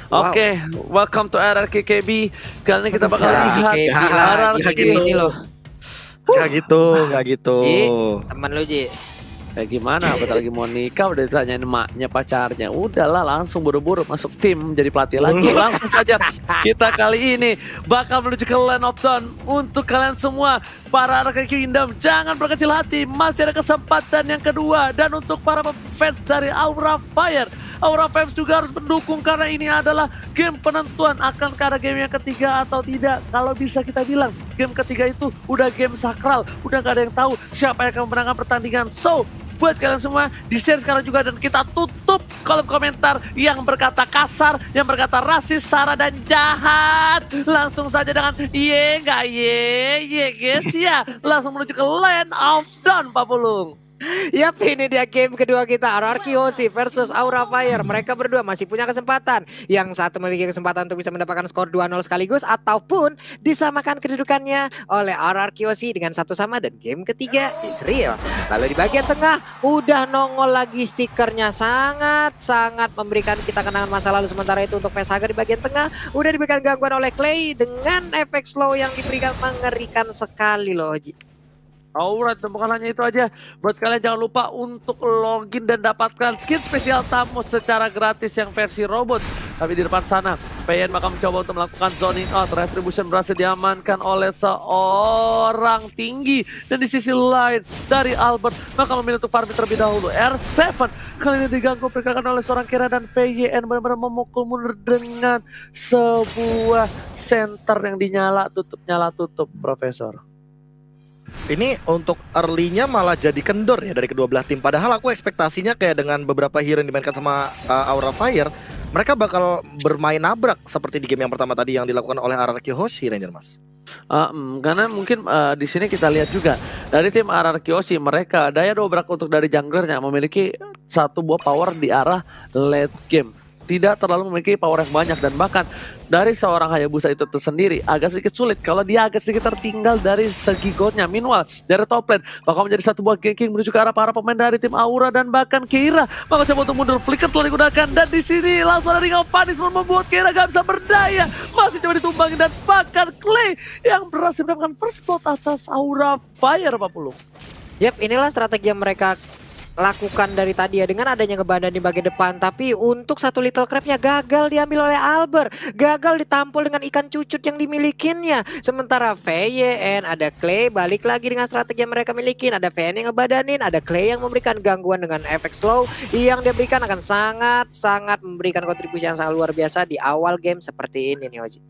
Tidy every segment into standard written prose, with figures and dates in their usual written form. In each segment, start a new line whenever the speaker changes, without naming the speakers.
Wow.
Oke, welcome to RRQ KB. Kali ini kita bakal
Ya,
lihat
KB lah,
RRQ
gila ini loh.
Gak gitu, gak gitu.
Ji, temen lu Ji.
kayak gimana? Bentar lagi mau nikah udah ditanyain emaknya pacarnya. Udahlah langsung buru-buru masuk tim jadi pelatih lagi. Langsung saja kita kali ini bakal menuju ke Land of Dawn. Untuk kalian semua para RRQ Kingdom, jangan berkecil hati, masih ada kesempatan yang kedua. Dan untuk para fans dari Aura Fire, Aura Fans juga harus mendukung karena ini adalah game penentuan akan ke arah game yang ketiga atau tidak. Kalau bisa kita bilang game ketiga itu udah game sakral, udah gak ada yang tahu siapa yang akan memenangkan pertandingan. So, buat kalian semua di share sekarang juga dan kita tutup kolom komentar yang berkata kasar, yang berkata rasis, sara dan jahat. Langsung saja dengan ye gak ye guys ya. Langsung menuju ke Land of Dawn Pak Pulung.
Yap, ini dia game kedua kita, RRQ Hoshi versus Aura Fire. Mereka berdua masih punya kesempatan. Yang satu memiliki kesempatan untuk bisa mendapatkan skor 2-0 sekaligus, ataupun disamakan kedudukannya oleh RRQ Hoshi dengan satu sama. Dan game ketiga Israel. Lalu di bagian tengah udah nongol lagi stikernya, sangat memberikan kita kenangan masa lalu. Sementara itu untuk Facehaga di bagian tengah udah diberikan gangguan oleh Clay dengan efek slow yang diberikan mengerikan sekali loh.
Alright, dan bukan hanya itu aja. Buat kalian jangan lupa untuk login dan dapatkan skin spesial tamu secara gratis yang versi robot. Tapi di depan sana, PN bakal mencoba untuk melakukan zoning out. Retribution berhasil diamankan oleh seorang tinggi. Dan di sisi lain, dari Albert maka memilih untuk farming terlebih dahulu. R7 kali ini diganggu pergerakan oleh seorang Kira dan VYN benar-benar memukul mundur dengan sebuah center yang dinyala tutup, Profesor.
Ini untuk early-nya malah jadi kendor ya dari kedua belah tim. Padahal aku ekspektasinya kayak dengan beberapa hero yang dimainkan sama Aura Fire, mereka bakal bermain nabrak seperti di game yang pertama tadi yang dilakukan oleh RRQ Hoshi, Ranger Mas.
Karena mungkin di sini kita lihat juga dari tim RRQ Hoshi, mereka daya dobrak untuk dari junglernya memiliki satu buah power di arah late game. Tidak terlalu memiliki power yang banyak dan bahkan dari seorang Hayabusa itu tersendiri agak sedikit sulit kalau dia agak sedikit tertinggal dari segi goldnya. Meanwhile dari top lane bakal menjadi satu buah ganking menuju ke arah para pemain dari tim Aura dan bahkan Keira maka coba untuk mundur. Flicker telah digunakan dan di sini langsung ada Ring of Punishment membuat Keira gak bisa berdaya, masih coba ditumbangin dan bahkan Clay yang berhasil mendapatkan first blood atas Aura Fire Pak Pulung.
Yap, inilah strategi yang mereka lakukan dari tadi ya, dengan adanya ngebadan di bagian depan. Tapi untuk satu little crabnya gagal diambil oleh Albert, gagal ditampol dengan ikan cucut yang dimilikinya. Sementara VYN ada Clay balik lagi dengan strategi yang mereka milikin. Ada VYN yang ngebadanin, ada Clay yang memberikan gangguan dengan efek slow yang dia berikan akan sangat memberikan kontribusi yang sangat luar biasa di awal game seperti ini nih Oji.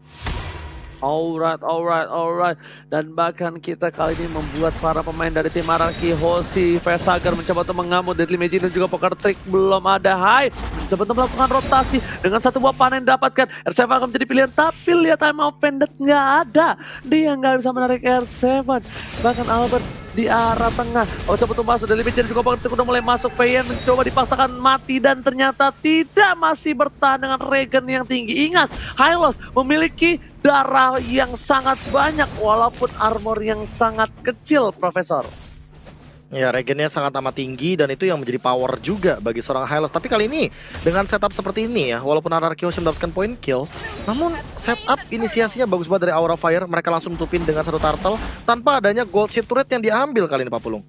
Alright. Dan bahkan kita kali ini membuat para pemain dari tim RRQ Hoshi, Facehaga mencoba untuk mengamuk Deadly Magic dan juga Poker Trick belum ada. Hai, mencoba untuk melakukan rotasi dengan satu buah panen dapatkan. R7 akan menjadi pilihan tapi lihat time offended nggak ada. Dia nggak bisa menarik R7. Bahkan Albert di arah tengah. Coba untuk masuk dari Magic dan juga Poker Trick udah mulai masuk. PN mencoba dipaksakan mati dan ternyata tidak, masih bertahan dengan regen yang tinggi. Ingat, Hylos memiliki darah yang sangat banyak walaupun armor yang sangat kecil, Profesor.
Ya, regennya sangat amat tinggi dan itu yang menjadi power juga bagi seorang Hylos. Tapi kali ini dengan setup seperti ini ya, walaupun RRQ Hoshi mendapatkan point kill, namun setup inisiasinya bagus banget dari Aura Fire. Mereka langsung tutupin dengan satu turtle tanpa adanya gold ship turret yang diambil kali ini Pak Pulung.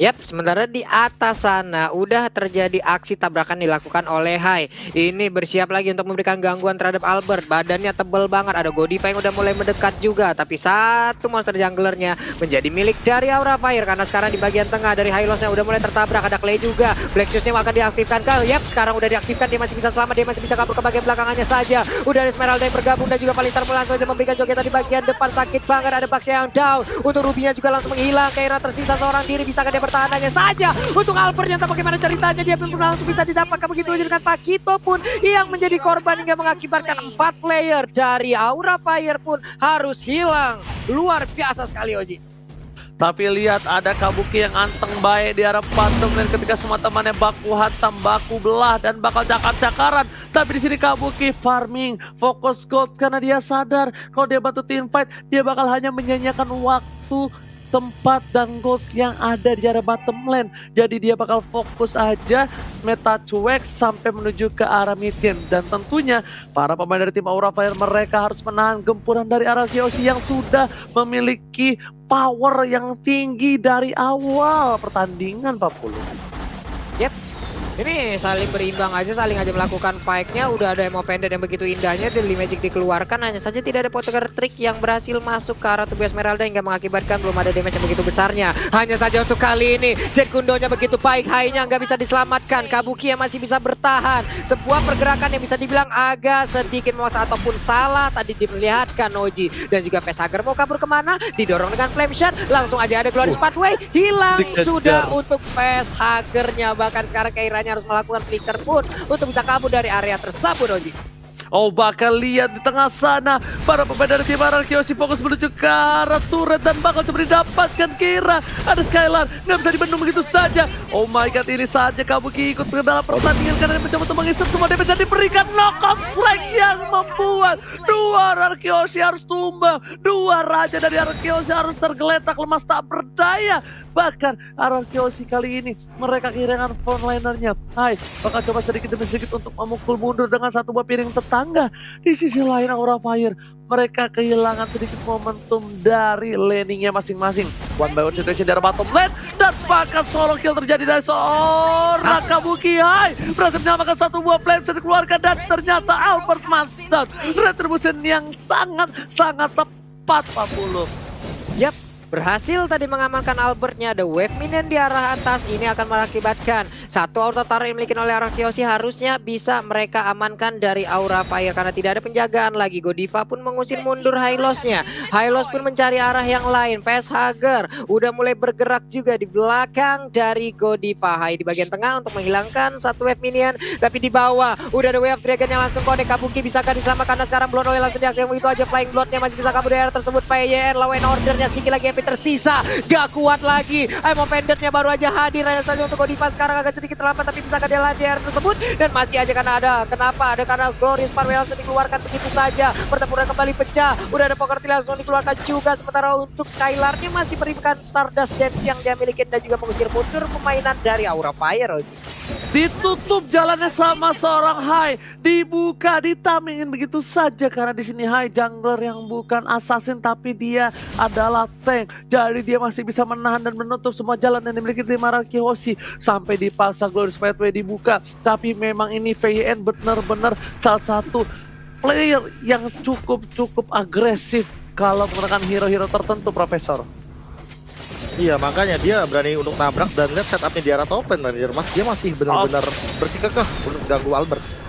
Yap, sementara di atas sana udah terjadi aksi tabrakan dilakukan oleh Hai. Ini bersiap lagi untuk memberikan gangguan terhadap Albert. Badannya tebel banget, ada Godiva yang udah mulai mendekat juga. Tapi satu monster junglernya menjadi milik dari Aura Fire. Karena sekarang di bagian tengah dari Hylosnya udah mulai tertabrak. Ada Clay juga, Black Shoes-nya akan diaktifkan. Yap, sekarang udah diaktifkan, dia masih bisa selamat. Dia masih bisa kabur ke bagian belakangannya saja. Udah ada Esmeralda yang bergabung dan juga Palitar langsung saja memberikan jogetan di bagian depan. Sakit banget, ada Bugs yang down. Untuk Ruby-nya juga langsung menghilang. Keira tersisa seorang diri, bisakah dia pertahanannya saja untuk Albert yang tak bagaimana ceritanya dia belum langsung bisa didapatkan begitu aja dengan Pakito pun yang menjadi korban hingga mengakibatkan 4 player dari Aura Fire pun harus hilang. Luar biasa sekali Oji.
Tapi lihat ada Kabuki yang anteng baik di arah patung dan ketika semua temannya baku hantam, baku belah dan bakal cakar-cakaran. Tapi di sini Kabuki farming, fokus gold karena dia sadar kalau dia bantu team fight dia bakal hanya menyanyiakan waktu tempat dan gold yang ada di area bottom lane. Jadi dia bakal fokus aja meta cuek sampai menuju ke arah mid game. Dan tentunya para pemain dari tim Aura Fire mereka harus menahan gempuran dari Arkeosi yang sudah memiliki power yang tinggi dari awal pertandingan, Pak Pulu.
Ini saling berimbang aja, saling aja melakukan fight-nya. Udah ada emo pendant yang begitu indahnya, Deadly Magic dikeluarkan. Hanya saja tidak ada Poker Trick yang berhasil masuk ke arah tubuh Esmeralda hingga mengakibatkan belum ada damage yang begitu besarnya. Hanya saja untuk kali ini Jet Kundonya begitu baik, high-nya nggak bisa diselamatkan. Kabuki yang masih bisa bertahan. Sebuah pergerakan yang bisa dibilang agak sedikit memaksa ataupun salah tadi diperlihatkan Oji. Dan juga Facehager mau kabur kemana? Didorong dengan Flame Shot. Langsung aja ada Glorious Pathway. Hilang sudah untuk Facehagernya. Bahkan sekarang Keira harus melakukan flicker pun untuk bisa kabur dari area tersebut, Oji.
Oh, bakal lihat di tengah sana para pemain dari tim Arkeosi fokus menuju ke arah turret dan bakal coba didapatkan. Kira ada Skylar, nggak bisa dibendung begitu saja. Oh my god, ini saatnya Kabuki ikut ke dalam pertandingan karena mencoba untuk mengisap semua damage dan diberikan knock-off flag yang membuat dua Arkeosi harus tumbang. Dua raja dari Arkeosi harus tergeletak lemas tak berdaya. Bahkan Arkeosi kali ini mereka kehilangan frontlinernya. Hai, bakal coba sedikit demi sedikit untuk memukul mundur dengan satu buah piring tetangga. Di sisi lain Aura Fire mereka kehilangan sedikit momentum dari laningnya masing-masing. One by one situation dari bottom lane dan bahkan solo kill terjadi dari seorang Kabuki. Hai, berhasil menyamakan satu buah flame set dikeluarkan dan ternyata Albert Master retribution yang sangat tepat, Pak Pulu.
Yap, berhasil tadi mengamankan Albertnya. Ada wave minion di arah atas. Ini akan mengakibatkan satu auto turret yang dimiliki oleh Arkeosi harusnya bisa mereka amankan dari Aura Fire karena tidak ada penjagaan lagi. Godiva pun mengusir mundur Hylos-nya. Hylos pun mencari arah yang lain. Facehager udah mulai bergerak juga di belakang dari Godiva. Hai di bagian tengah untuk menghilangkan satu wave minion. Tapi di bawah udah ada wave dragon yang langsung connect. Kabuki bisakah diselamatkan? Karena sekarang Blood Oil langsung diaktifkan. Itu aja Flying Blood-nya masih bisa kabur dari area tersebut. PYN lawan ordernya sedikit lagi MP tersisa. Gak kuat lagi. Emo pendantnya baru aja hadir. Hanya saja untuk Godiva sekarang agak sedikit terlambat. Tapi bisakah dia lari di area tersebut? Dan masih aja karena ada. Kenapa? Ada karena Glorious Pathway langsung dikeluarkan begitu saja. Pertempuran kembali pecah. Udah ada Poker Trick langsung dikeluarkan juga. Sementara untuk Skylar-nya masih berikan Stardust Dance yang dia miliki dan juga mengusir mundur permainan dari Aura Fire.
Ditutup jalannya sama seorang Hai, dibuka, ditamingin begitu saja karena di sini Hai jungler yang bukan assassin tapi dia adalah tank. Jadi dia masih bisa menahan dan menutup semua jalan yang dimiliki tim Arkeosi sampai dipaksa Glorious Pathway dibuka. Tapi memang ini VYN benar-benar salah satu player yang cukup agresif kalau menggunakan hero-hero tertentu, Profesor.
Iya, makanya dia berani untuk nabrak dan lihat setupnya di arah top lane. Mas dia masih benar-benar bersikukuh untuk ganggu Albert.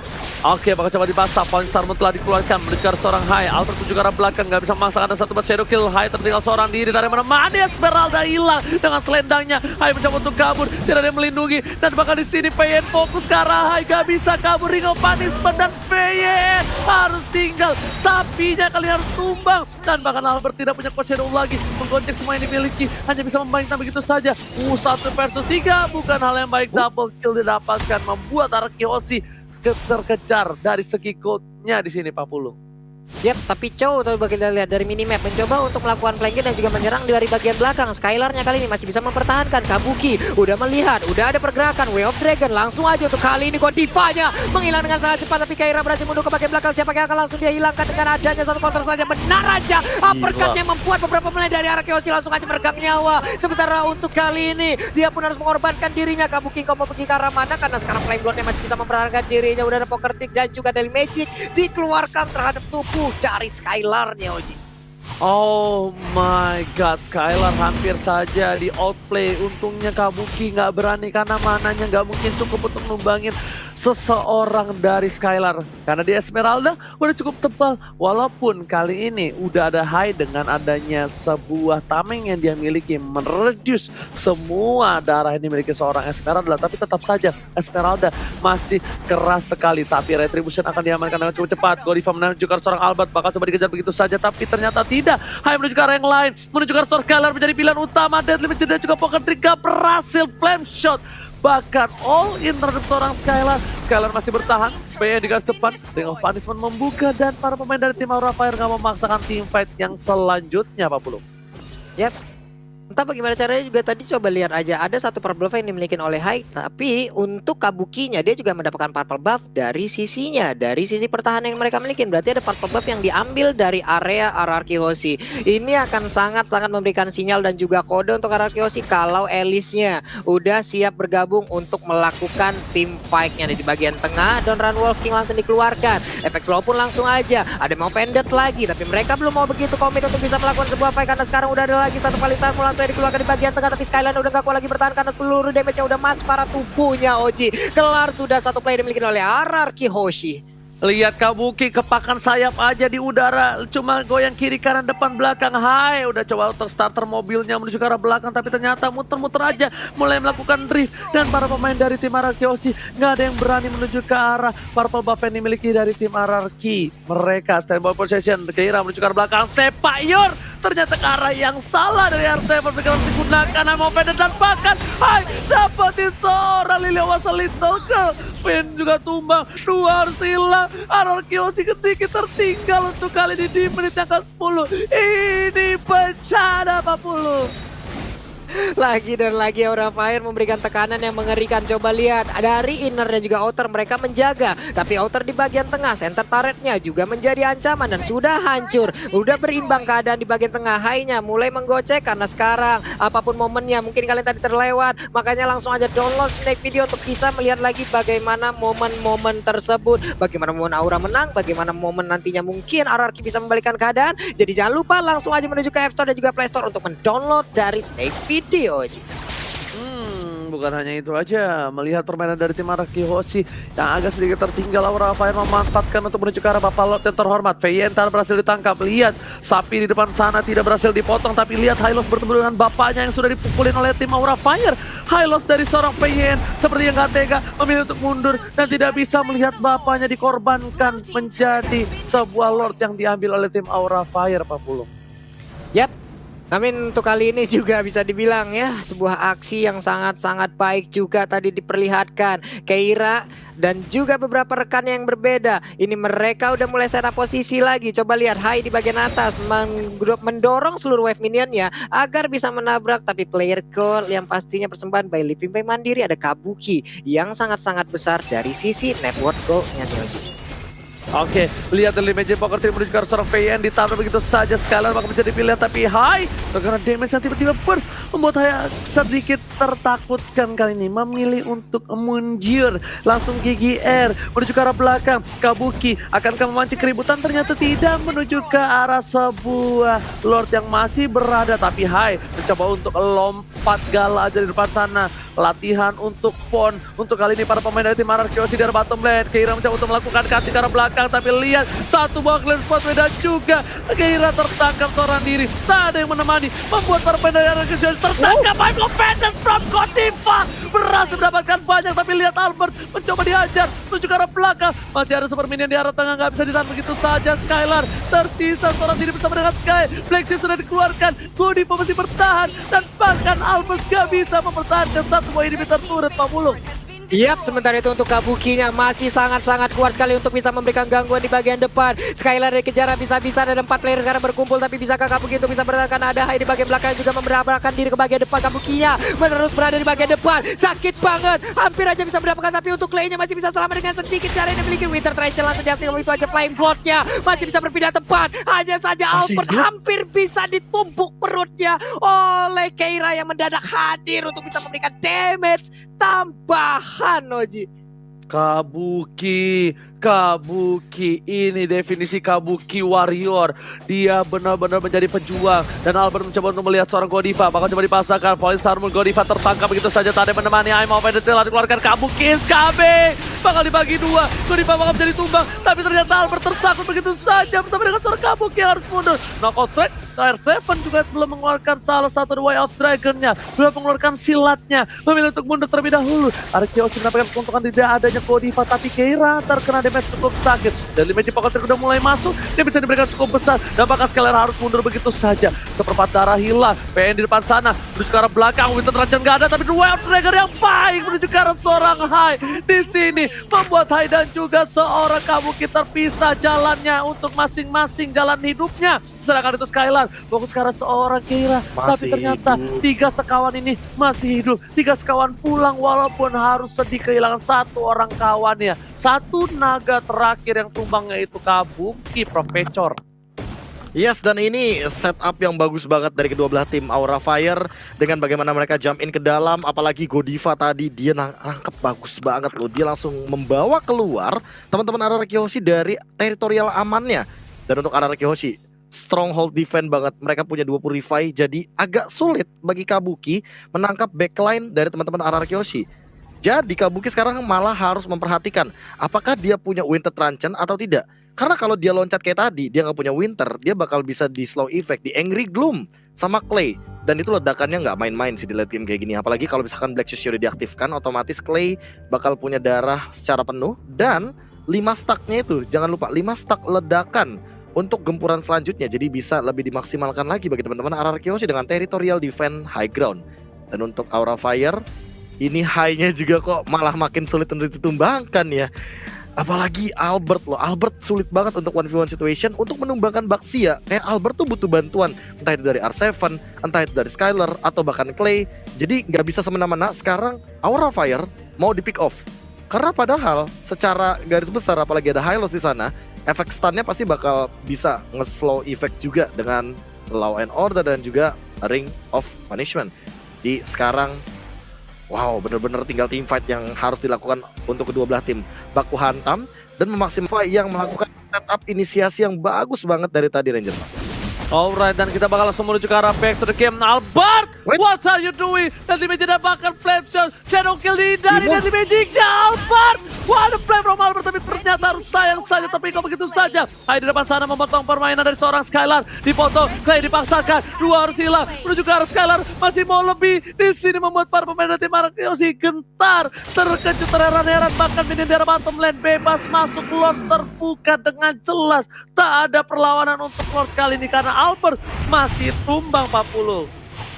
Oke, bakal coba dibasah. Falling Star Moon telah dikeluarkan mendekat seorang Hai. Albert menuju ke arah belakang, nggak bisa memaksakan ada satu buat shadow kill. Hai tertinggal seorang diri dari mana Esmeralda hilang dengan selendangnya. Hai mencoba untuk kabur, tidak ada yang melindungi dan bahkan di sini PYN fokus ke arah Hai, nggak bisa kabur. Ring of Punishment dan PYN harus tinggal. Sapinya kali harus tumbang dan bahkan Albert tidak punya shadow lagi. Menggonceng semua yang dimiliki, hanya bisa membayangkan begitu saja. 1 versus 3 bukan hal yang baik. Double kill didapatkan membuat Arkeosi terkejar dari segi goldnya di sini, Pak Pulu.
Yap, tapi Chow kalau kita lihat dari minimap mencoba untuk melakukan flanking dan juga menyerang dari bagian belakang. Skylar-nya kali ini masih bisa mempertahankan. Kabuki udah melihat, udah ada pergerakan. Way of Dragon langsung aja untuk kali ini Godiva-nya menghilang dengan sangat cepat. Tapi Keira berhasil mundur ke bagian belakang. Siapa yang akan langsung dia hilangkan dengan adanya satu counter saja. Benar aja uppercut yang membuat beberapa pemain dari Arkeosi langsung aja meregang nyawa. Sementara untuk kali ini dia pun harus mengorbankan dirinya. Kabuki kau mau pergi ke arah mana? Karena sekarang Flame Blood-nya masih bisa mempertahankan dirinya. Udah ada Poker Trick dan juga Deadly Magic dikeluarkan terhadap tubuh dari Skylar-nya, Oji.
Oh my god, Skylar hampir saja di outplay. Untungnya Kabuki nggak berani karena mananya nggak mungkin cukup untuk numbangin seseorang dari Skylar. Karena di Esmeralda udah cukup tebal. Walaupun kali ini udah ada Hai dengan adanya sebuah tameng yang dia miliki mereduce semua darah yang dimiliki seorang Esmeralda. Tapi tetap saja Esmeralda masih keras sekali. Tapi Retribution akan diamankan dengan cukup cepat. Godiva menuju ke seorang Albert, bakal coba dikejar begitu saja. Tapi ternyata tidak. Hai menuju ke arah yang lain. Menuju ke arah seorang Skylar menjadi pilihan utama. Deadly Magic dan juga Poker Trick gak berhasil. Flame Shot bahkan all in terhadap seorang Skylar. Skylar masih bertahan, PE di garis depan, Ring of Punishment membuka dan para pemain dari tim Aura Fire gak memaksakan team fight yang selanjutnya, Pak Pulu.
Yap. Entah bagaimana caranya juga tadi coba lihat aja ada satu purple buff yang dimiliki oleh Hai, tapi untuk Kabukinya dia juga mendapatkan purple buff dari sisinya, dari sisi pertahanan yang mereka miliki. Berarti ada purple buff yang diambil dari area RRQ Hoshi. Ini akan sangat-sangat memberikan sinyal dan juga kode untuk RRQ Hoshi kalau Alice-nya udah siap bergabung untuk melakukan team fight-nya di bagian tengah. Dan Run Wolf King langsung dikeluarkan. Efek slow pun langsung aja. Ada mau pendant lagi, tapi mereka belum mau begitu komit untuk bisa melakukan sebuah fight karena sekarang udah ada lagi satu kali tamu langsung dikeluarkan di bagian tengah, tapi Skyline udah gak kuat lagi bertahan karena seluruh damage-nya udah masuk ke arah tubuhnya Oji. Kelar sudah satu player dimiliki oleh RRQ Hoshi.
Lihat Kabuki kepakan sayap aja di udara, cuma goyang kiri kanan depan belakang. Hai, udah coba starter mobilnya menuju ke arah belakang, tapi ternyata muter-muter aja mulai melakukan drift. Dan para pemain dari tim RRQ Hoshi nggak ada yang berani menuju ke arah purple buff yang dimiliki dari tim RRQ. Mereka standby position, Keira menuju ke arah belakang, Sepayur ternyata ke arah yang salah dari R7. Mereka harus digunakan mau pendant dan bahkan Hai dapatin seorang Liliawas Little Girl. Pin juga tumbang, 2 harus hilang. RRQ Hoshi sedikit tertinggal untuk kali ini di menit yang ke-10. Ini bencana 40.
Lagi dan lagi Aura Fire memberikan tekanan yang mengerikan. Coba lihat dari inner dan juga outer mereka menjaga, tapi outer di bagian tengah center turretnya juga menjadi ancaman dan sudah hancur. Udah berimbang keadaan di bagian tengah. Hainya mulai menggocek karena sekarang apapun momennya mungkin kalian tadi terlewat, makanya langsung aja download snake video untuk bisa melihat lagi bagaimana momen-momen tersebut, bagaimana momen Aura menang, bagaimana momen nantinya mungkin RRQ bisa membalikan keadaan. Jadi jangan lupa langsung aja menuju ke App Store dan juga Play Store untuk mendownload dari snake video.
Bukan hanya itu aja, melihat permainan dari tim RRQ Hoshi yang agak sedikit tertinggal, Aura Fire memanfaatkan untuk menuju ke arah Bapak Lord yang terhormat. Veientar berhasil ditangkap, lihat sapi di depan sana tidak berhasil dipotong, tapi lihat Hylos bertemu dengan bapaknya yang sudah dipukulin oleh tim Aura Fire. Hylos dari seorang Veien seperti yang gak tega memilih untuk mundur dan tidak bisa melihat bapaknya dikorbankan menjadi sebuah Lord yang diambil oleh tim Aura Fire, Pak Pulung.
Yap. Amin, untuk kali ini juga bisa dibilang ya sebuah aksi yang sangat-sangat baik juga tadi diperlihatkan. Keira dan juga beberapa rekan yang berbeda. Ini mereka udah mulai setup posisi lagi. Coba lihat Hai di bagian atas mendorong seluruh wave minionnya agar bisa menabrak, tapi player goal yang pastinya persembahan by Living Bay Mandiri ada Kabuki yang sangat-sangat besar dari sisi network goal-nya Neoji.
Oke, lihat dari Magic Poker Team menuju ke arah seorang Veien, ditabrak begitu saja. Skylar bakal menjadi pilihan, tapi Hai karena damage yang tiba-tiba burst membuat Hai sedikit tertakutkan kali ini, memilih untuk mundur. Langsung GGR menuju ke arah belakang. Kabuki akankah memancing keributan? Ternyata tidak, menuju ke arah sebuah Lord yang masih berada, tapi Hai mencoba untuk lompat gala aja di depan sana. Latihan untuk Pon. Untuk kali ini para pemain dari tim RRQ Hoshi dari bottom lane. Keira mencoba untuk melakukan cutting ke arah belakang, tapi lihat satu buah clean spot dan juga Keira tertangkap seorang diri. Tak ada yang menemani, membuat para pemain dari RRQ Hoshi tertangkap. I'm offended from Gotifa. Berhasil mendapatkan banyak, tapi lihat Albert mencoba dihajar menuju ke arah belakang. Masih ada super minion di arah tengah, nggak bisa ditahan begitu saja. Skylar tersisa seorang diri bersama dengan Sky. Black Shield sudah dikeluarkan, Gotifa masih bertahan, dan bahkan Albert nggak bisa mempertahankan satu buah inhibitor turret, Pak Pulung.
Yap, sementara itu untuk Kabukinya masih sangat-sangat kuat sekali untuk bisa memberikan gangguan di bagian depan. Skylar dikejar bisa-bisa, ada 4 player sekarang berkumpul, tapi bisakah Kabuki untuk bisa bertahan? Ada Hai di bagian belakang juga memberabarakan diri ke bagian depan. Kabukinya menerus berada di bagian depan, sakit banget, hampir aja bisa mendapatkan, tapi untuk Clay-nya masih bisa selamat dengan sedikit cara yang dimiliki. Winter Tracer langsung dihasilkan begitu aja, Flying Blood-nya masih bisa berpindah tempat. Hanya saja Albert hampir bisa ditumbuk perutnya oleh Keira yang mendadak hadir untuk bisa memberikan damage tambahan, Oji.
Kabuki, ini definisi Kabuki warrior. Dia benar-benar menjadi pejuang. Dan Albert mencoba untuk melihat seorang Godiva, bakal coba dipasangkan. Falling Star Moon, Godiva tertangkap begitu saja, tak ada yang menemani. Mau pendetil dikeluarkan Kabuki, SKB bakal dibagi 2. Godiva bakal menjadi tumbang, tapi ternyata Albert tersangkut begitu saja bersama dengan seorang Kabuki yang harus mundur. Knockout strike, R7 juga belum mengeluarkan salah satu Way of Dragon-nya, belum mengeluarkan silatnya, memilih untuk mundur terlebih dahulu. RRQ Hoshi mendapatkan keuntungan tidak adanya Godiva, tapi Keira terkena damage cukup sakit. Dan Magic Pocket udah mulai masuk, dia bisa diberikan cukup besar, dan bahkan Skylar harus mundur begitu saja. Seperempat darah hilang, PN di depan sana, menuju ke arah belakang, Winter Tracer nggak ada, tapi Way of Dragon yang baik menuju ke arah seorang Hai. Di sini membuat Hai dan juga seorang Kabuki terpisah jalannya untuk masing-masing jalan hidupnya. Sedangkan itu Skylar fokus ke arah seorang Keira. Tapi
Masih
ternyata
hidup.
3 sekawan ini masih hidup. 3 sekawan pulang walaupun harus sedih kehilangan 1 orang kawannya. 1 naga terakhir yang tumbangnya itu Kabuki Profesor.
Yes, dan ini setup yang bagus banget dari kedua belah tim. Aura Fire dengan bagaimana mereka jump in ke dalam, apalagi Godiva tadi dia nangkep bagus banget loh. Dia langsung membawa keluar teman-teman Araraki Hoshi dari teritorial amannya. Dan untuk Araraki Hoshi, stronghold defense banget. Mereka punya 2 Purify, jadi agak sulit bagi Kabuki menangkap backline dari teman-teman Araraki Hoshi. Jadi Kabuki sekarang malah harus memperhatikan apakah dia punya Winter Truncheon atau tidak. Karena kalau dia loncat kayak tadi, dia nggak punya Winter, dia bakal bisa di slow effect, di Angry Gloom sama Clay. Dan itu ledakannya nggak main-main sih di late game kayak gini. Apalagi kalau misalkan Black Shoes udah diaktifkan, otomatis Clay bakal punya darah secara penuh. Dan 5 stacknya itu, jangan lupa 5 stack ledakan untuk gempuran selanjutnya. Jadi bisa lebih dimaksimalkan lagi bagi teman-teman Araraki Hoshi dengan territorial defense high ground. Dan untuk Aura Fire, ini high-nya juga kok malah makin sulit untuk ditumbangkan ya. Apalagi Albert loh, Albert sulit banget untuk 1v1 situation untuk menumbangkan Baxia. Kayak Albert tuh butuh bantuan, entah itu dari R7, entah itu dari Skylar, atau bahkan Clay. Jadi nggak bisa semena-mena. Sekarang Aura Fire mau di pick off. Karena padahal secara garis besar, apalagi ada Hylos di sana, efek stunnya pasti bakal bisa nge-slow effect juga dengan Law and Order dan juga Ring of Punishment. Di sekarang wow, bener-bener tinggal team fight yang harus dilakukan untuk kedua belah tim. Baku hantam dan memaksimalkan yang melakukan setup inisiasi yang bagus banget dari tadi Ranger Mas.
Alright, dan kita bakal langsung menuju ke arah back to the game. Albert,
Wait.
what are you doing? Nanti Magic dapatkan flame shot, shadow kill dari Nanti Magicnya Albert. Wah, ada play from Albert, tapi ternyata harus sayang saja. Tapi kok begitu saja. Hai di depan sana memotong permainan dari seorang Skylar. Dipotong, Clay dipaksakan. 2 harus hilang, menuju ke arah Skylar. Masih mau lebih, di sini membuat para pemain dari tim Araraki Hoshi gentar. Terkejut, terheran-heran, bahkan minion dari bottom lane bebas masuk. Lord terbuka dengan jelas. Tak ada perlawanan untuk Lord kali ini karena Albert masih tumbang 40.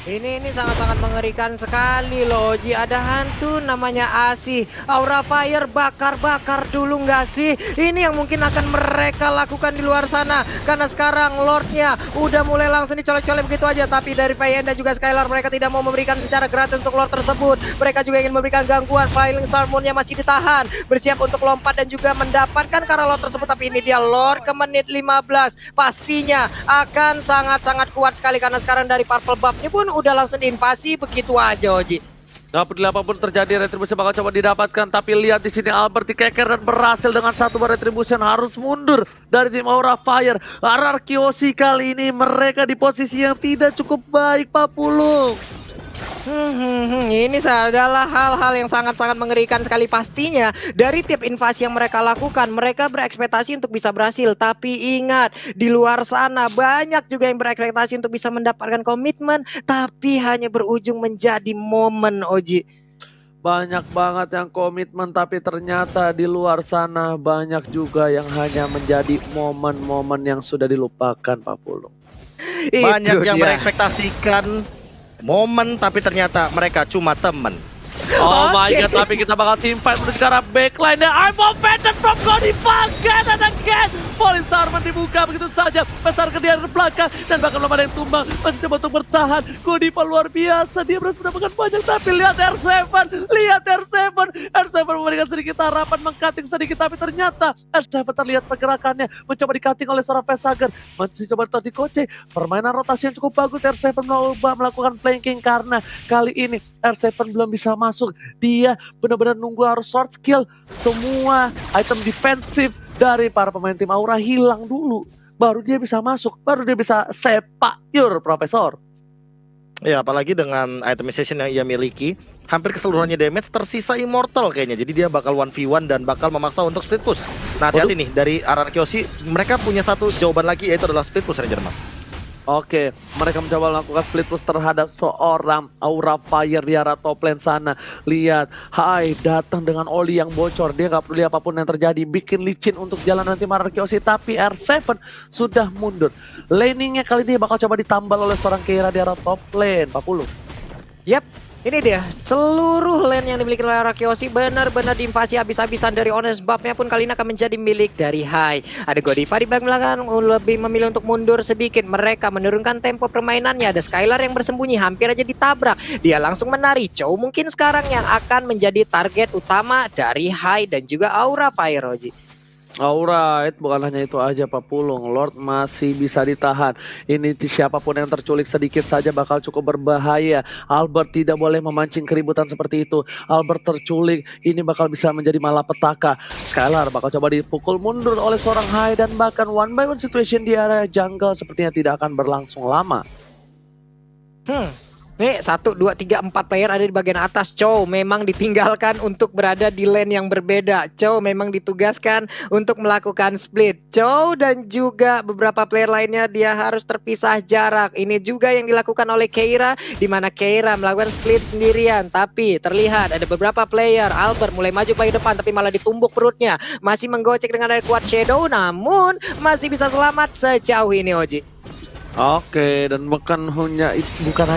Ini sangat-sangat mengerikan sekali loh Ji. Ada hantu namanya Asih. Aura Fire bakar-bakar dulu nggak sih? Ini yang mungkin akan mereka lakukan di luar sana. Karena sekarang Lordnya udah mulai langsung dicolek-colek begitu aja. Tapi dari Payen dan juga Skylar mereka tidak mau memberikan secara gratis untuk Lord tersebut. Mereka juga ingin memberikan gangguan. Flying Salmonnya masih ditahan. Bersiap untuk lompat dan juga mendapatkan karena Lord tersebut. Tapi ini dia Lord ke menit 15. Pastinya akan sangat-sangat kuat sekali. Karena sekarang dari Purple Buff-nya pun udah langsung diinvasi begitu aja Oji.
Gak peduli apapun terjadi, retribusi bakal coba didapatkan. Tapi lihat di sini Albert dikeker dan berhasil dengan 1 retribution harus mundur dari tim Aura Fire. Araraki Hoshi kali ini mereka di posisi yang tidak cukup baik, Pak Pulung.
Ini adalah hal-hal yang sangat-sangat mengerikan sekali pastinya. Dari tiap invasi yang mereka lakukan, mereka berekspektasi untuk bisa berhasil. Tapi ingat, di luar sana banyak juga yang berekspektasi untuk bisa mendapatkan komitmen, tapi hanya berujung menjadi momen Oji.
Banyak banget yang komitmen, tapi ternyata di luar sana banyak juga yang hanya menjadi momen-momen yang sudah dilupakan, Pak Pulung.
Banyak yang
dia.
berekspektasikan momen, tapi ternyata mereka cuma temen.
Oh my
Oke.
god, tapi kita bakal team fight menuju ke arah backline. I'm offended from Godiva again and again. Falling Starman dibuka begitu saja. Besar ke dia dari belakang dan bahkan belum ada yang tumbang. Masih coba untuk bertahan. Godiva luar biasa. Dia berhasil mendapatkan banyak, tapi lihat R7. Lihat R7. R7 memberikan sedikit harapan, mengcutting sedikit, tapi ternyata R7 terlihat pergerakannya. Mencoba di-cutting oleh seorang Vesager. Masih coba di Koce. Permainan rotasi yang cukup bagus. R7 melakukan flanking karena kali ini R7 belum bisa masuk. Dia benar-benar nunggu harus short skill. Semua item defensif dari para pemain tim Aura hilang dulu. Baru dia bisa masuk. Baru dia bisa sepak your Profesor.
Ya, apalagi dengan itemization yang ia miliki, hampir keseluruhannya damage tersisa immortal kayaknya. Jadi dia bakal 1v1 dan bakal memaksa untuk split push. Nah, hati-hati nih dari Araraki Hoshi, mereka punya satu jawaban lagi, yaitu adalah split push Ranger Mas.
Oke, mereka mencoba melakukan split push terhadap seorang Aura Fire di arah top lane sana. Lihat, Hai datang dengan oli yang bocor. Dia gak peduli apapun yang terjadi. Bikin licin untuk jalan nanti Araraki Hoshi. Tapi R7 sudah mundur. Laningnya kali ini bakal coba ditambal oleh seorang Keira di arah top lane. 40.
Yap. Ini dia, seluruh lane yang dimiliki oleh Rakyoshi benar-benar diinvasi habis-habisan dari Honest. Buff-nya pun kali ini akan menjadi milik dari Hai. Ada Godiva di belakang lebih memilih untuk mundur sedikit. Mereka menurunkan tempo permainannya. Ada Skylar yang bersembunyi, hampir aja ditabrak. Dia langsung menari. Chow mungkin sekarang yang akan menjadi target utama dari Hai dan juga Aura Fire, Roji.
Alright, bukan hanya itu aja Pak Pulung, Lord masih bisa ditahan. Ini siapapun yang terculik sedikit saja bakal cukup berbahaya. Albert tidak boleh memancing keributan seperti itu. Albert terculik, ini bakal bisa menjadi malapetaka. Skylar bakal coba dipukul mundur oleh seorang Hai dan bahkan one by one situation di area jungle sepertinya tidak akan berlangsung lama.
Nih 1, 2, 3, 4 player ada di bagian atas. Chow memang ditinggalkan untuk berada di lane yang berbeda. Chow memang ditugaskan untuk melakukan split. Chow dan juga beberapa player lainnya dia harus terpisah jarak. Ini juga yang dilakukan oleh Keira, di mana Keira melakukan split sendirian. Tapi terlihat ada beberapa player. Albert mulai maju ke depan tapi malah ditumbuk perutnya. Masih menggocek dengan ada kuat Shadow, namun masih bisa selamat sejauh ini, Oji.
Oke, dan bukan hanya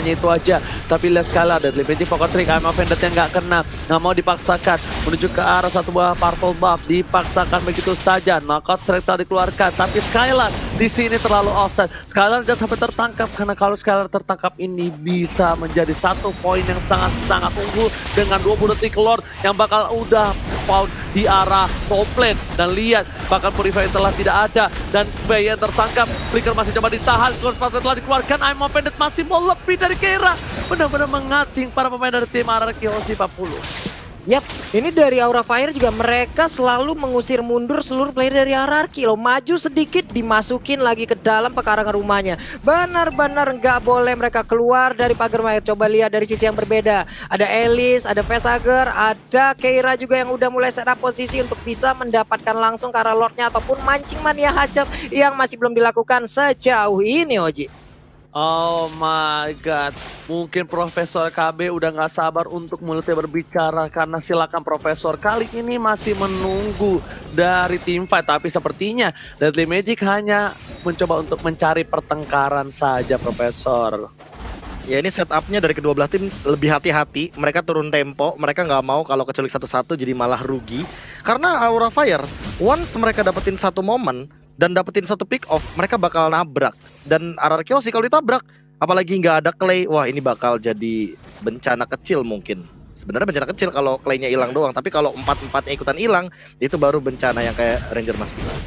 itu aja, tapi lihat sekali ada Magic Pocket Trick, I'm offended yang nggak kena, nggak mau dipaksakan menuju ke arah satu buah purple buff, dipaksakan begitu saja. Knockout strike telah dikeluarkan, tapi Skylar di sini terlalu offside. Skylar jangan sampai tertangkap, karena kalau Skylar tertangkap ini bisa menjadi satu poin yang sangat unggul dengan 20 detik Lord yang bakal udah found di arah top lane. Dan lihat, bahkan Purify telah tidak ada dan Bayan tertangkap. Flicker masih coba ditahan, Pasir telah dikeluarkan, I'm offended masih mau lebih dari Keira. Benar-benar mengasing para pemain dari tim Rakyoshi 40.
Yap, ini dari Aura Fire juga mereka selalu mengusir mundur seluruh player dari hierarki loh. Maju sedikit dimasukin lagi ke dalam pekarangan rumahnya. Benar-benar nggak boleh mereka keluar dari pagar mayat. Coba lihat dari sisi yang berbeda. Ada Elise, ada Vesager, ada Keira juga yang udah mulai setup posisi untuk bisa mendapatkan langsung ke arah Lordnya ataupun mancing mania hajab yang masih belum dilakukan sejauh ini, Oji.
Oh my god, mungkin Profesor KB udah gak sabar untuk mulai berbicara karena silakan Profesor kali ini masih menunggu dari tim fight. Tapi sepertinya Deadly Magic hanya mencoba untuk mencari pertengkaran saja, Profesor.
Ya ini setupnya dari kedua belah tim lebih hati-hati, mereka turun tempo, mereka nggak mau kalau keculik satu-satu jadi malah rugi. Karena Aura Fire, once mereka dapetin satu momen dan dapetin satu pick off, mereka bakal nabrak. Dan Rakyoshi kalau ditabrak, apalagi nggak ada Clay, wah ini bakal jadi bencana kecil mungkin. Sebenarnya bencana kecil kalau Clay-nya hilang doang, tapi kalau empat-empatnya ikutan hilang, itu baru bencana yang kayak Ranger Mas bilang.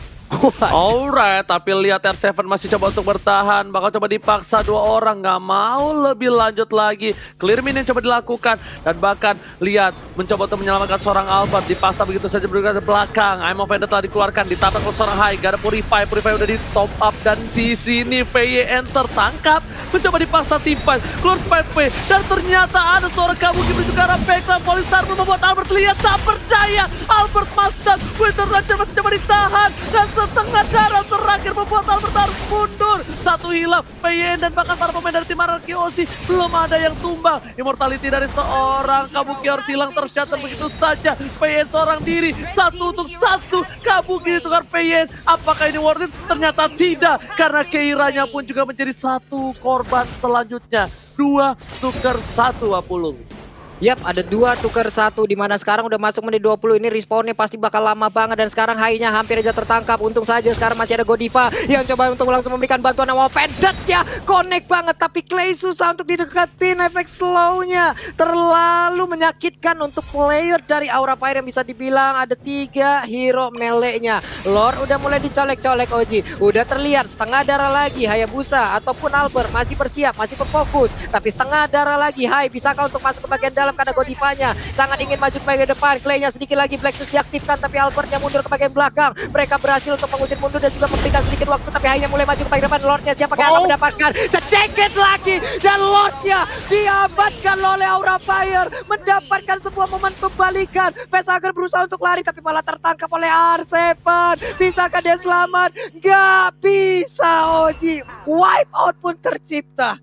Alright, tapi lihat R7 masih coba untuk bertahan, bakal coba dipaksa dua orang, nggak mau lebih lanjut lagi. Clear min yang coba dilakukan dan bahkan lihat mencoba untuk menyelamatkan seorang Albert, dipaksa begitu saja bergerak ke belakang. I'm offended telah dikeluarkan, ditabrak oleh seorang Hai, gak ada Purify udah di top up dan di sini VYN tertangkap, mencoba dipaksa tim fight, keluar Spy dan ternyata ada seorang Kabuki menuju ke arah backline. Polystar membuat Albert lihat tak percaya, Albert Master, Winter Ranger masih coba ditahan dan setengah darah terakhir membuat Albert harus mundur. Satu hilang, PYN dan bahkan para pemain dari tim Rakyoshi belum ada yang tumbang. Immortality dari seorang Kabuki harus hilang tercatat begitu saja. PYN seorang diri, 1 untuk 1. Kabuki ditukar PYN. Apakah ini worth it? Ternyata tidak, karena Keiranya pun juga menjadi satu korban selanjutnya. 2 tukar 1, Apulung.
Yap, ada 2 tukar 1 di mana sekarang udah masuk menit 20. Ini respawnnya pasti bakal lama banget dan sekarang Hai-nya hampir aja tertangkap. Untung saja sekarang masih ada Godiva yang coba untuk langsung memberikan bantuan sama Offended ya. Connect banget tapi Clay susah untuk dideketin. Efek slow-nya terlalu menyakitkan untuk player dari Aura Fire yang bisa dibilang ada 3 hero melee-nya. Lord udah mulai dicolek-colek Oji. Udah terlihat setengah darah lagi Hayabusa ataupun Albert masih bersiap, masih berfokus. Tapi setengah darah lagi Hai, bisakah untuk masuk ke bagian dalam? Karena Godivanya sangat ingin maju ke bagian depan. Clay-nya sedikit lagi Blacksus diaktifkan tapi Albertnya mundur ke bagian belakang. Mereka berhasil untuk mengusir mundur dan juga memberikan sedikit waktu tapi hanya mulai maju ke bagian depan. Lordnya siapakah akan mendapatkan sedikit lagi dan Lordnya diamankan oleh Aura Fire, mendapatkan sebuah momen pembalikan. Vesager berusaha untuk lari tapi malah tertangkap oleh R7. Bisakah dia selamat? Gak bisa Oji. Wipe out pun tercipta.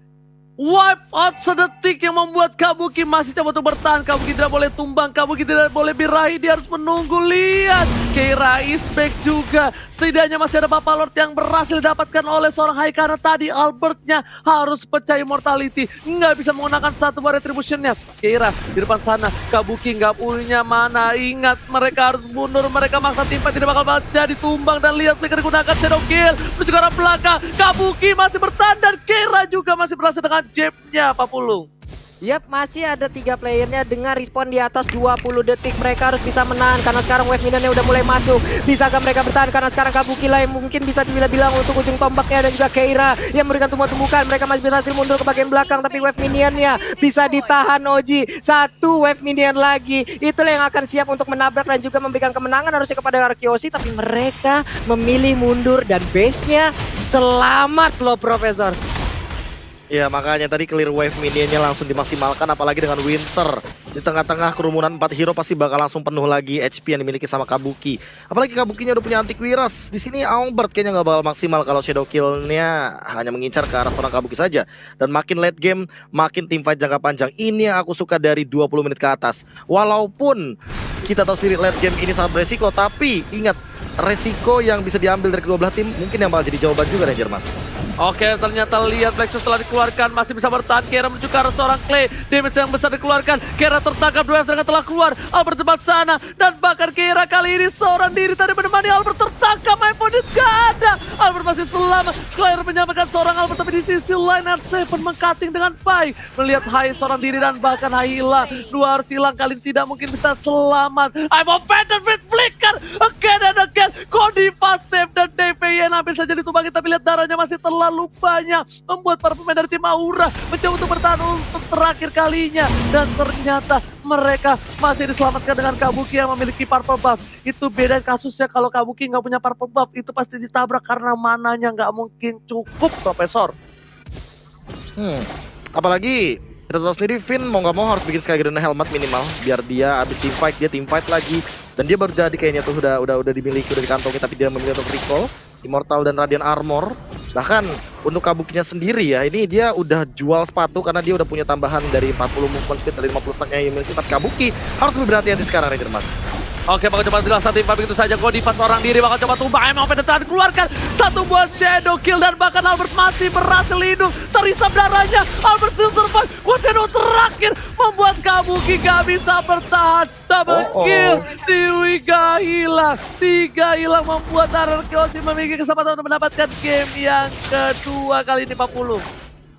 wipe out sedetik yang membuat Kabuki masih coba untuk bertahan. Kabuki tidak boleh tumbang, Kabuki tidak boleh birahi, dia harus menunggu. Lihat, Keira is back juga. Setidaknya masih ada Papa Lord yang berhasil didapatkan oleh seorang Hai, karena tadi Albertnya harus pecah immortality. Nggak bisa menggunakan satu buah retributionnya. Keira di depan sana, Kabuki nggak punya mana. Ingat, mereka harus mundur, mereka maksa timpa tidak bakal jadi tumbang. Dan lihat Flicker digunakan Shadow Kill menuju ke arah belakang. Kabuki masih bertahan dan Keira juga masih berhasil dengan jabnya, Pak Pulung.
Yap, masih ada 3 playernya dengan respon di atas 20 detik. Mereka harus bisa menahan karena sekarang wave minionnya udah mulai masuk. Bisakah mereka bertahan karena sekarang Kabuki lah yang mungkin bisa dibilang untuk ujung tombaknya, dan juga Keira yang memberikan tumbuh-tumbukan. Mereka masih berhasil mundur ke bagian belakang, tapi wave minionnya bisa ditahan Oji. 1 wave minion lagi, itulah yang akan siap untuk menabrak dan juga memberikan kemenangan harusnya kepada Arkeosi. Tapi mereka memilih mundur dan base-nya selamat loh, Profesor.
Ya makanya tadi clear wave minionnya langsung dimaksimalkan, apalagi dengan Winter di tengah-tengah kerumunan 4 hero pasti bakal langsung penuh lagi HP yang dimiliki sama Kabuki. Apalagi Kabukinya udah punya antivirus. Di sini Albert kayaknya nggak bakal maksimal kalau shadow kill-nya hanya mengincar ke arah seorang Kabuki saja. Dan makin late game, makin teamfight jangka panjang. Ini yang aku suka dari 20 menit ke atas. Walaupun kita tahu sendiri late game ini sangat beresiko, tapi ingat, resiko yang bisa diambil dari kedua belah tim mungkin yang bakal jadi jawaban juga, Ranger Mas.
Oke, ternyata lihat Lexus telah dikeluarkan, masih bisa bertahan. Keira menuju ke arah seorang Clay, damage yang besar dikeluarkan. Keira tertangkap, dua F telah keluar. Albert tempat sana, dan bahkan Keira kali ini seorang diri tadi menemani Albert tertangkap. My opponent gak ada. Albert masih selamat. Squire menyamakan seorang Albert, tapi di sisi lain R7 mengcutting dengan baik. Melihat Hai seorang diri dan bahkan Hai hilang. Dua harus hilang, kali ini tidak mungkin bisa selamat. I'm offended with Flicker again and again. Godiva save dan DPN hampir saja ditumbangi, tapi lihat darahnya masih terlalu banyak, membuat para pemain dari tim Aura mencoba untuk bertahan untuk terakhir kalinya. Dan ternyata mereka masih diselamatkan dengan Kabuki yang memiliki purple buff. Itu beda kasusnya, kalau Kabuki nggak punya purple buff itu pasti ditabrak karena mananya nggak mungkin cukup, Profesor.
Apalagi kita tahu sendiri Finn mau nggak mau harus bikin Sky Grenade helmet minimal biar dia abis teamfight dia teamfight lagi, dan dia baru jadi kayaknya tuh udah dimiliki, udah dikantongi, tapi dia memilih untuk recall Immortal dan Radiant Armor. Bahkan untuk Kabukinya sendiri ya, ini dia udah jual sepatu karena dia udah punya tambahan dari 40 movement speed dari 50 stacknya yang memiliki. Tapi Kabuki harus lebih berhati-hati sekarang, Ranger Mas.
Oke, bakal coba dilaksanakan tim begitu saja. Godiva seorang diri bakal coba tumbang. Emang penetrasi keluarkan satu buah shadow kill, dan bahkan Albert masih berhasil hidup. Terisap darahnya, Albert still survive. Shadow terakhir membuat Kabuki gak bisa bertahan. Double kill, Dewi gak hilang. 3 hilang membuat Arkeosi memiliki kesempatan untuk mendapatkan game yang kedua kali ini 40.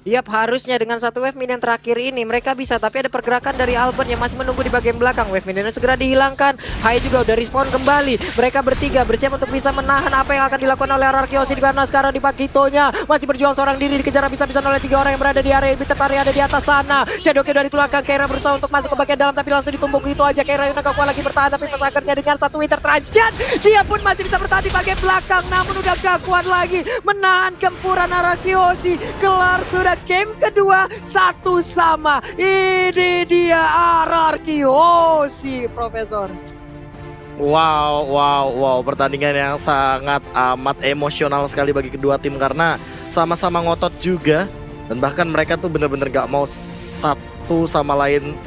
Yap, harusnya dengan 1 wave minion terakhir ini mereka bisa, tapi ada pergerakan dari Albert yang masih menunggu di bagian belakang. Wave minionnya segera dihilangkan. Hai juga udah respawn kembali. Mereka bertiga bersiap untuk bisa menahan apa yang akan dilakukan oleh Arkeosi, karena sekarang di Pakitonya masih berjuang seorang diri, dikejar habis-habisan oleh 3 orang yang berada di area Bittertari ada di atas sana. Shadow Kill dari keluarkan. Keira berusaha untuk masuk ke bagian dalam, tapi langsung ditumbuk gitu aja. Keira yang agak kuat lagi bertahan, tapi pesakernya dengan 1 Winter Tranchant dia pun masih bisa bertahan di bagian belakang, namun udah gak kuat lagi menahan gempuran Arkeosi. Kelar sudah game kedua 1-1. Ini dia Arkeosi, Profesor.
Wow, pertandingan yang sangat amat emosional sekali bagi kedua tim karena sama-sama ngotot juga, dan bahkan mereka tuh bener-bener gak mau satu sama lain